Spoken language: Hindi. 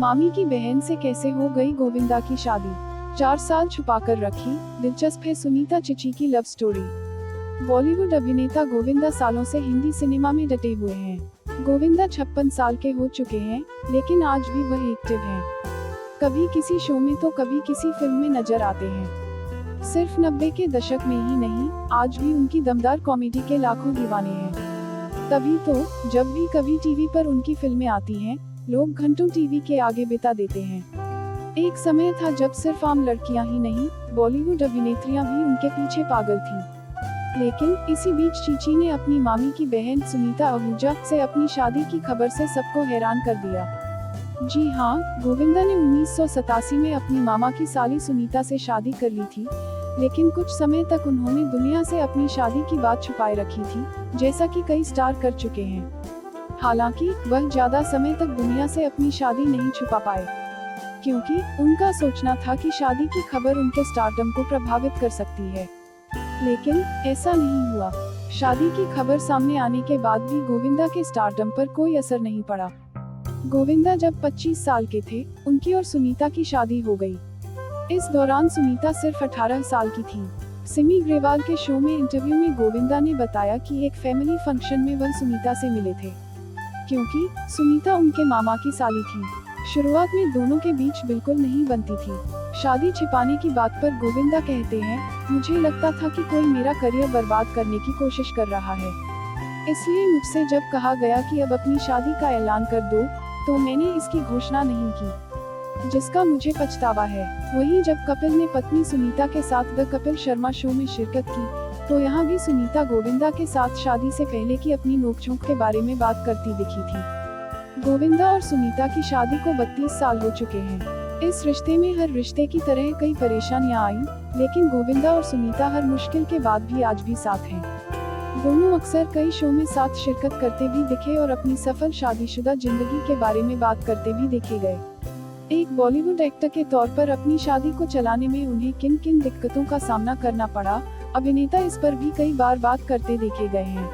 मामी की बहन से कैसे हो गई गोविंदा की शादी, 4 साल छुपाकर रखी, दिलचस्प है सुनीता चिची की लव स्टोरी। बॉलीवुड अभिनेता गोविंदा सालों से हिंदी सिनेमा में डटे हुए हैं। गोविंदा 56 साल के हो चुके हैं, लेकिन आज भी वह एक्टिव हैं। कभी किसी शो में तो कभी किसी फिल्म में नजर आते हैं। सिर्फ 90 के दशक में ही नहीं, आज भी उनकी दमदार कॉमेडी के लाखों दीवाने हैं। तभी तो जब भी कभी टीवी पर उनकी फिल्में आती हैं, लोग घंटों टीवी के आगे बिता देते हैं। एक समय था जब सिर्फ आम लड़कियां ही नहीं, बॉलीवुड अभिनेत्रियां भी उनके पीछे पागल थीं। लेकिन इसी बीच चीची ने अपनी मामी की बहन सुनीता आहूजा से अपनी शादी की खबर से सबको हैरान कर दिया। जी हाँ, गोविंदा ने 1987 में अपनी मामा की साली सुनीता से शादी कर ली थी, लेकिन कुछ समय तक उन्होंने दुनिया से अपनी शादी की बात छुपाए रखी थी, जैसा कि कई स्टार कर चुके हैं। हालांकि वह ज्यादा समय तक दुनिया से अपनी शादी नहीं छुपा पाए, क्योंकि उनका सोचना था कि शादी की खबर उनके स्टारडम को प्रभावित कर सकती है। लेकिन ऐसा नहीं हुआ। शादी की खबर सामने आने के बाद भी गोविंदा के स्टारडम पर कोई असर नहीं पड़ा। गोविंदा जब 25 साल के थे, उनकी और सुनीता की शादी हो गई। इस दौरान सुनीता सिर्फ 18 साल की थी। सिमी ग्रेवाल के शो में इंटरव्यू में गोविंदा ने बताया कि एक फैमिली फंक्शन में वह सुनीता से मिले थे, क्योंकि सुनीता उनके मामा की साली थी। शुरुआत में दोनों के बीच बिल्कुल नहीं बनती थी। शादी छिपाने की बात पर गोविंदा कहते हैं, मुझे लगता था कि कोई मेरा करियर बर्बाद करने की कोशिश कर रहा है, इसलिए मुझसे जब कहा गया कि अब अपनी शादी का ऐलान कर दो, तो मैंने इसकी घोषणा नहीं की, जिसका मुझे पछतावा है। वहीं जब कपिल ने पत्नी सुनीता के साथ द कपिल शर्मा शो में शिरकत की, तो यहाँ भी सुनीता गोविंदा के साथ शादी से पहले की अपनी नोकझोंक के बारे में बात करती दिखी थी। गोविंदा और सुनीता की शादी को 32 साल हो चुके हैं। इस रिश्ते में हर रिश्ते की तरह कई परेशानियां आईं, लेकिन गोविंदा और सुनीता हर मुश्किल के बाद भी आज भी साथ हैं। दोनों अक्सर कई शो में साथ शिरकत करते भी दिखे और अपनी सफल शादीशुदा जिंदगी के बारे में बात करते भी देखे गए। एक बॉलीवुड एक्टर के तौर पर अपनी शादी को चलाने में उन्हें किन किन दिक्कतों का सामना करना पड़ा, अभिनेता इस पर भी कई बार बात करते देखे गए हैं।